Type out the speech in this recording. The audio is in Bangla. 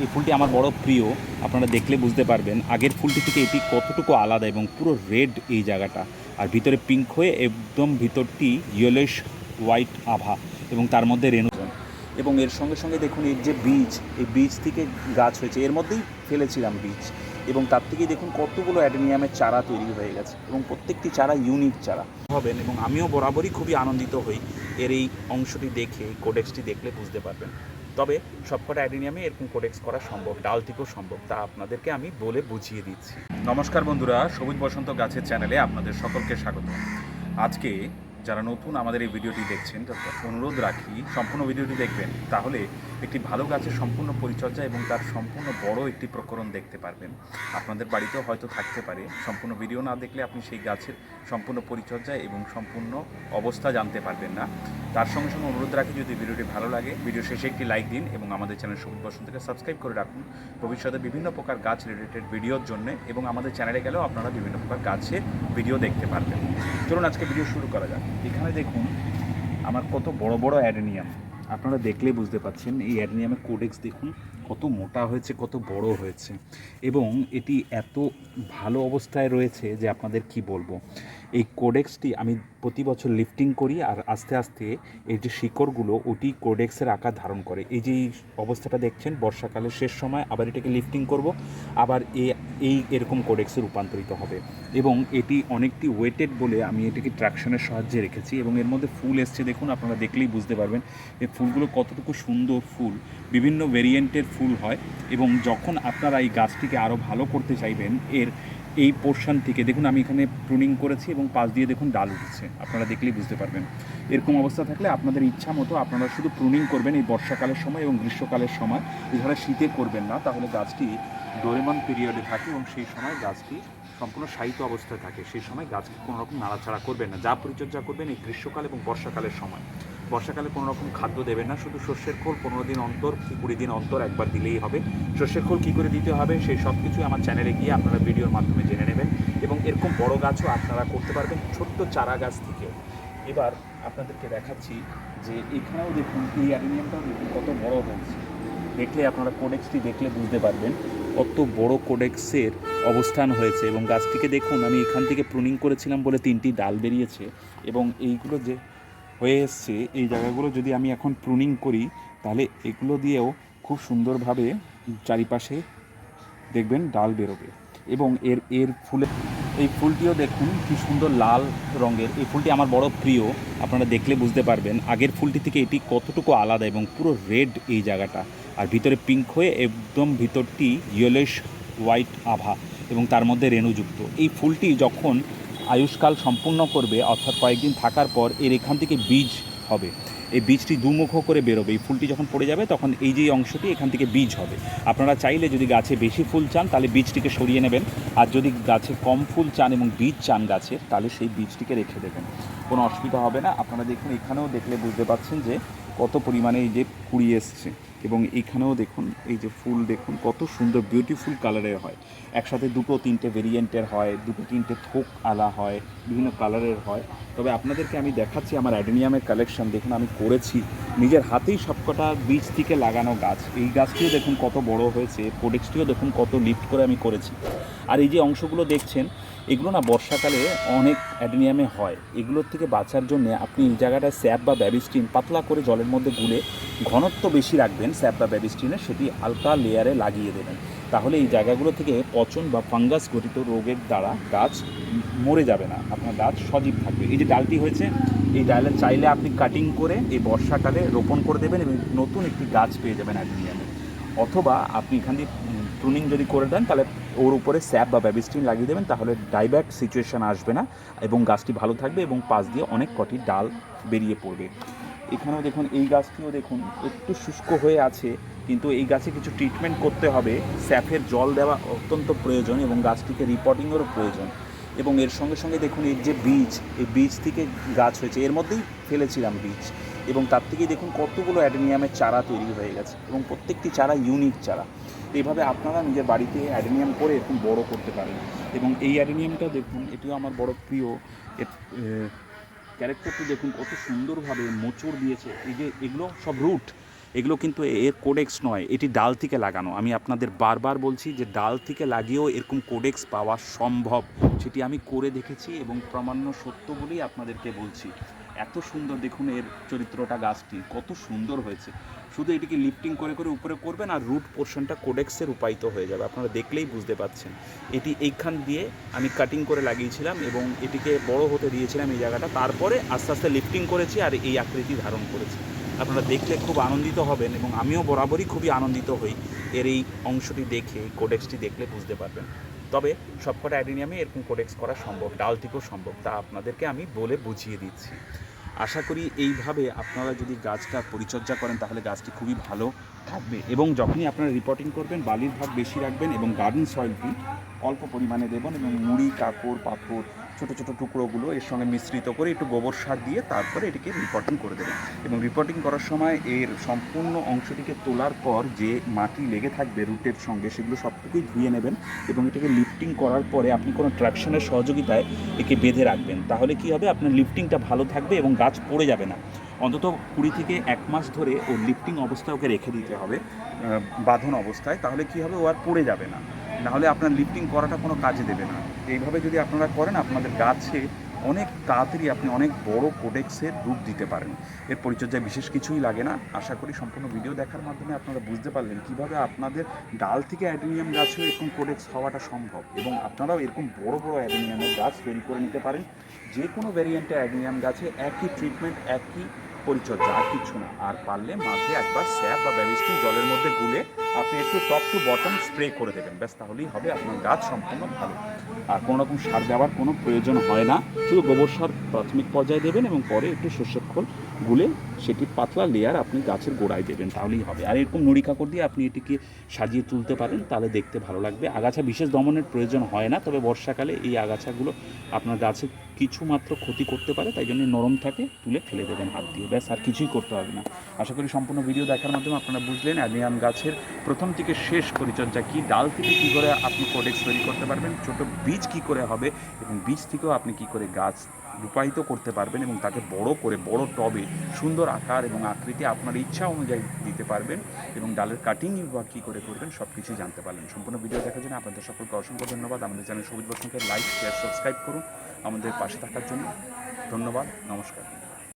এই ফুলটি আমার বড় প্রিয়। আপনারা দেখলে বুঝতে পারবেন আগের ফুলটি থেকে এটি কতটুকু আলাদা এবং পুরো রেড এই জায়গাটা, আর ভিতরে পিঙ্ক হয়ে একদম ভিতরটি ইয়েলোইশ হোয়াইট আভা এবং তার মধ্যে রেণুজন। এবং এর সঙ্গে সঙ্গে দেখুন এর যে বীজ, এই বীজ থেকে গাছ হয়েছে, এর মধ্যেই ফেলেছিলাম বীজ, এবং তার থেকেই দেখুন কতগুলো অ্যাডেনিয়ামের চারা তৈরি হয়ে গেছে এবং প্রত্যেকটি চারা ইউনিক চারা হবেন। এবং আমিও বরাবরই খুবই আনন্দিত হই এর এই অংশটি দেখে, কোডেক্সটি দেখলে বুঝতে পারবেন। তবে সবকটা অ্যাডেনিয়ামে এরকম কোডেক্স করা সম্ভব, ডাল থেকেও সম্ভব, তা আপনাদেরকে আমি বলে বুঝিয়ে দিচ্ছি। নমস্কার বন্ধুরা, সবুজ বসন্ত গাছের চ্যানেলে আপনাদের সকলকে স্বাগত। আজকে যারা নতুন আমাদের এই ভিডিওটি দেখছেন, অনুরোধ রাখি সম্পূর্ণ ভিডিওটি দেখবেন, তাহলে একটি ভালো গাছের সম্পূর্ণ পরিচর্যা এবং তার সম্পূর্ণ বড় একটি প্রকরণ দেখতে পারবেন। আপনাদের বাড়িতেও হয়তো থাকতে পারে, সম্পূর্ণ ভিডিও না দেখলে আপনি সেই গাছের সম্পূর্ণ পরিচর্যা এবং সম্পূর্ণ অবস্থা জানতে পারবেন না। তার সঙ্গে সঙ্গে অনুরোধ রাখি, যদি ভিডিওটি ভালো লাগে ভিডিও শেষে একটি লাইক দিন এবং আমাদের চ্যানেল সবুজ বসন্তকে সাবস্ক্রাইব করে রাখুন ভবিষ্যতে বিভিন্ন প্রকার গাছ রিলেটেড ভিডিওর জন্য, এবং আমাদের চ্যানেলে গেলেও আপনারা বিভিন্ন প্রকার গাছের ভিডিও দেখতে পারবেন। চলুন আজকে ভিডিও শুরু করা যাক। এখানে দেখুন আমার কত বড় বড় অ্যাডেনিয়াম, আপনারা দেখলেই বুঝতে পারছেন। এই অ্যাডেনিয়ামের কোডেক্স দেখুন কত মোটা হয়েছে, কত বড় হয়েছে, এবং এটি এত ভালো অবস্থায় রয়েছে যে আপনাদের কি বলবো। এই কোডেক্সটি আমি প্রতি বছর লিফটিং করি, আর আস্তে আস্তে এই যে শিকড়গুলো ওটি কোডেক্সের আকার ধারণ করে। এই যে অবস্থাটা দেখছেন, বর্ষাকালের শেষ সময় আবার এটাকে লিফটিং করব, আবার এই এরকম কোডেক্সে রূপান্তরিত হবে। এবং এটি অনেকটি ওয়েটেড বলে আমি এটিকে ট্রাকশনের সাহায্যে রেখেছি, এবং এর মধ্যে ফুল এসছে দেখুন, আপনারা দেখলেই বুঝতে পারবেন এই ফুলগুলো কতটুকু সুন্দর ফুল। বিভিন্ন ভেরিয়েন্টের ফুল হয়, এবং যখন আপনারা এই গাছটিকে আরও ভালো করতে চাইবেন, এই পোর্শন থেকে দেখুন আমি এখানে প্রুনিং করেছি এবং পাশ দিয়ে দেখুন ডাল উঠছে, আপনারা দেখলেই বুঝতে পারবেন। এরকম অবস্থা থাকলে আপনাদের ইচ্ছা মতো আপনারা শুধু প্রুনিং করবেন এই বর্ষাকালের সময় এবং গ্রীষ্মকালের সময়, এছাড়া শীতে করবেন না, তাহলে গাছটি ডোরেমন পিরিয়ডে থাকে এবং সেই সময় গাছটি সম্পূর্ণ শায়িত অবস্থায় থাকে। সেই সময় গাছকে কোনো রকম নাড়াচাড়া করবেন না। যা পরিচর্যা করবেন এই গ্রীষ্মকাল এবং বর্ষাকালের সময়। বর্ষাকালে কোনো রকম খাদ্য দেবেন না, শুধু সর্ষের খোল 15 দিন অন্তর কি 20 দিন অন্তর একবার দিলেই হবে। সর্ষের খোল কী করে দিতে হবে সেই সব কিছুই আমার চ্যানেলে গিয়ে আপনারা ভিডিওর মাধ্যমে জেনে নেবেন, এবং এরকম বড় গাছও আপনারা করতে পারবেন ছোট্ট চারা গাছ থেকেও। এবার আপনাদেরকে দেখাচ্ছি যে এখানেও দেখুন এই অ্যাডেনিয়ামটাও দেখুন কত বড় হয়েছে। দেখলে আপনারা কোডেক্সটি দেখলে বুঝতে পারবেন কত বড় কোডেক্সের অবস্থান হয়েছে। এবং গাছটিকে দেখুন আমি এখান থেকে প্রুনিং করেছিলাম বলে 3টি ডাল বেরিয়েছে, এবং এইগুলো যে হয়ে এসছে এই জায়গাগুলো যদি আমি এখন প্রুনিং করি, তাহলে এগুলো দিয়েও খুব সুন্দরভাবে চারিপাশে দেখবেন ডাল বেরোবে। এবং এর এই ফুলটিও দেখুন কি সুন্দর লাল রঙের। এই ফুলটি আমার বড় প্রিয়, আপনারা দেখলে বুঝতে পারবেন আগের ফুলটি থেকে এটি কতটুকু আলাদা এবং পুরো রেড এই জায়গাটা, আর ভিতরে পিঙ্ক হয়ে একদম ভিতরটি ইয়েলোইশ হোয়াইট আভা এবং তার মধ্যে রেণুযুক্ত। এই ফুলটি যখন আয়ুষ্কাল সম্পূর্ণ করবে, অর্থাৎ কয়েকদিন থাকার পর এর এখান থেকে বীজ হবে। এই বীজটি দুমুখ করে বেরোবে। এই ফুলটি যখন পড়ে যাবে তখন এই যে অংশটি এখান থেকে বীজ হবে। আপনারা চাইলে যদি গাছে বেশি ফুল চান তাহলে বীজটিকে সরিয়ে নেবেন, আর যদি গাছে কম ফুল চান এবং বীজ চান গাছের, তাহলে সেই বীজটিকে রেখে দেবেন, কোনো অসুবিধা হবে না। আপনারা দেখুন এখানেও দেখলে বুঝতে পারছেন যে কত পরিমাণে এই যে কুড়ি এসছে, এবং এইখানেও দেখুন এই যে ফুল দেখুন কত সুন্দর বিউটিফুল কালারের হয়। একসাথে 2-3টে ভেরিয়েন্টের হয়, 2-3টে থোক আলা হয়, বিভিন্ন কালারের হয়। তবে আপনাদেরকে আমি দেখাচ্ছি আমার অ্যাডেনিয়ামের কালেকশন। দেখুন আমি করেছি নিজের হাতেই সবকটা বীজ থেকে লাগানো গাছ। এই গাছটিও দেখুন কত বড় হয়েছে, কোডেক্সটিও দেখুন কত লিফট করে আমি করেছি। আর এই যে অংশগুলো দেখছেন এগুলো না বর্ষাকালে অনেক অ্যাডেনিয়ামে হয়। এগুলোর থেকে বাঁচার জন্য আপনি এই জায়গাটায় স্যাপ বা ব্যাবিস্টিন পাতলা করে জলের মধ্যে গুলে ঘনত্ব বেশি রাখবেন স্যাপ বা ব্যাবিস্টিনের, সেটি হালকা লেয়ারে লাগিয়ে দেবেন। তাহলে এই জায়গাগুলো থেকে পচন বা ফাঙ্গাস ঘটিত রোগের দ্বারা গাছ মরে যাবে না, আপনার গাছ সজীব থাকবে। এই যে ডালটি হয়েছে, এই ডালের চাইলে আপনি কাটিং করে এই বর্ষাকালে রোপণ করে দেবেন এবং নতুন একটি গাছ পেয়ে যাবেন অ্যাডেনিয়ামে। অথবা আপনি এখান দিয়ে প্রুনিং যদি করে দেন তাহলে ওর উপরে স্যাপ বা ব্যাবিস্টিন লাগিয়ে দেবেন, তাহলে ডাইব্যাক সিচুয়েশান আসবে না এবং গাছটি ভালো থাকবে এবং পাশ দিয়ে অনেক কটি ডাল বেরিয়ে পড়বে। এখানেও দেখুন এই গাছটিও দেখুন একটু শুষ্ক হয়ে আছে, কিন্তু এই গাছে কিছু ট্রিটমেন্ট করতে হবে। স্যাপের জল দেওয়া অত্যন্ত প্রয়োজন এবং গাছটিকে রিপোর্টিংয়েরও প্রয়োজন। এবং এর সঙ্গে সঙ্গে দেখুন এর যে বীজ, এই বীজ থেকে গাছ হয়েছে, এর মধ্যেই ফেলেছিলাম বীজ, এবং তার থেকেই দেখুন কতগুলো অ্যাডেনিয়ামের চারা তৈরি হয়ে গেছে এবং প্রত্যেকটি চারা ইউনিক চারা। এইভাবে আপনারা নিজের বাড়িতে অ্যাডেনিয়াম করে এরকম বড় করতে পারেন। এবং এই অ্যাডেনিয়ামটা দেখুন এটিও আমার বড় প্রিয়। এর ক্যারেক্টারটি দেখুন কত সুন্দরভাবে মোচড় দিয়েছে। এই যে এগুলো সব রুট, এগুলো কিন্তু এর কোডেক্স নয়, এটি ডাল থেকে লাগানো। আমি আপনাদের বারবার বলছি যে ডাল থেকে লাগিয়েও এরকম কোডেক্স পাওয়া সম্ভব, সেটি আমি করে দেখেছি এবং প্রামাণ্য সত্য বলেই আপনাদেরকে বলছি। এত সুন্দর দেখুন এর চরিত্রটা, গাছটি কত সুন্দর হয়েছে। শুধু এটিকে লিফটিং করে করে উপরে করবেন আর রুট পোর্শনটা কোডেক্সে রূপায়িত হয়ে যাবে, আপনারা দেখলেই বুঝতে পাচ্ছেন। এটি এইখান দিয়ে আমি কাটিং করে লাগিয়েছিলাম এবং এটিকে বড় হতে দিয়েছিলাম এই জায়গাটা, তারপরে আস্তে আস্তে লিফটিং করেছি আর এই আকৃতি ধারণ করেছি। আপনারা দেখলে খুব আনন্দিত হবেন এবং আমিও বরাবরই খুবই আনন্দিত হই এর এই অংশটি দেখে, কোডেক্সটি দেখলে বুঝতে পারবেন। তবে সবকটা অ্যাডেনিয়ামে এরকম কোডেক্স করা সম্ভব, ডাল থেকেও সম্ভব, তা আপনাদেরকে আমি বলে বুঝিয়ে দিচ্ছি। আশা করি এইভাবে আপনারা যদি গাছটা পরিচর্যা করেন তাহলে গাছটি খুবই ভালো থাকবে। এবং যখনই আপনারা রিপোর্টিং করবেন বালির ভাগ বেশি রাখবেন এবং গার্ডেন সয়েলটি অল্প পরিমাণে দেবেন এবং মুড়ি, কাপড়, পাথর, ছোটো ছোটো টুকরোগুলো এর সঙ্গে মিশ্রিত করে একটু গোবর সার দিয়ে তারপরে এটিকে রিপোর্টিং করে দেবেন। এবং রিপোর্টিং করার সময় এর সম্পূর্ণ অংশটিকে তোলার পর যে মাটি লেগে থাকবে রুটের সঙ্গে সেগুলো সবটুকুই ধুয়ে নেবেন এবং এটাকে লিফটিং করার পরে আপনি কোনো ট্র্যাকশনের সহযোগিতায় একে বেঁধে রাখবেন। তাহলে কি হবে, আপনার লিফটিংটা ভালো থাকবে এবং গাছ পড়ে যাবে না। অন্তত 20 থেকে 1 মাস ধরে ও লিফটিং অবস্থায় ওকে রেখে দিতে হবে, বাঁধন অবস্থায়। তাহলে কি হবে, ও আর পড়ে যাবে না, নাহলে আপনার লিফটিং করাটা কোনো কাজে দেবে না। এইভাবে যদি আপনারা করেন আপনাদের গাছে অনেক তাড়াতাড়ি আপনি অনেক বড় কোডেক্সের রূপ দিতে পারেন। এর পরিচর্যায় বিশেষ কিছুই লাগে না। আশা করি সম্পূর্ণ ভিডিও দেখার মাধ্যমে আপনারা বুঝতে পারলেন কীভাবে আপনাদের ডাল থেকে অ্যাডেনিয়াম গাছেও এরকম কোডেক্স হওয়াটা সম্ভব এবং আপনারাও এরকম বড় বড় অ্যাডেনিয়ামের গাছ তৈরি করে নিতে পারেন। যে কোনো ভ্যারিয়েন্টের অ্যাডেনিয়াম গাছে একই ট্রিটমেন্ট, একই পরিচর্যা, আর কিছু না। আর পারলে মাঝে একবার স্যাপ বা ব্যাবিস্টিন জলের মধ্যে গুলে আপনি একটু টপ টু বটম স্প্রে করে দেবেন, ব্যাস তাহলেই হবে আপনার গাছ সম্পূর্ণ ভালো। আর কোনো রকম সার দেওয়ার কোনো প্রয়োজন হয় না, শুধু গোবর সার প্রাথমিক পর্যায়ে দেবেন এবং পরে একটু সর্ষের খোল গুলে সেটির পাতলা লেয়ার আপনি গাছের গোড়ায় দেবেন, তাহলেই হবে। আর এরকম নুড়ি কাকড় দিয়ে আপনি এটিকে সাজিয়ে তুলতে পারেন, তাহলে দেখতে ভালো লাগবে। আগাছা বিশেষ দমনের প্রয়োজন হয় না, তবে বর্ষাকালে এই আগাছাগুলো আপনার গাছে কিছু মাত্র ক্ষতি করতে পারে, তাই জন্য নরম থাকে, তুলে ফেলে দেবেন হাত দিয়ে, ব্যাস আর কিছুই করতে হবে না। আশা করি সম্পূর্ণ ভিডিও দেখার মাধ্যমে আপনারা বুঝলেন অ্যাডেনিয়াম গাছের প্রথম থেকে শেষ পরিচর্যা কী, ডাল থেকে কী করে আপনি কোডেক্স তৈরি করতে পারবেন, ছোটো বীজ কী করে হবে এবং বীজ থেকেও আপনি কী করে গাছ রূপায়িত করতে পারবেন এবং তাকে বড় করে বড় টবে সুন্দর আকার এবং আকৃতি আপনার ইচ্ছা অনুযায়ী দিতে পারবেন এবং ডালের কাটিং বা কী করে করবেন সব কিছুই জানতে পারলেন। সম্পূর্ণ ভিডিও দেখার জন্য আপনাদের সকলকে অসংখ্য ধন্যবাদ। আমাদের চ্যানেল সবুজ বসন্তকে লাইক, শেয়ার, সাবস্ক্রাইব করুন আমাদের পাশে থাকার জন্য। ধন্যবাদ, নমস্কার।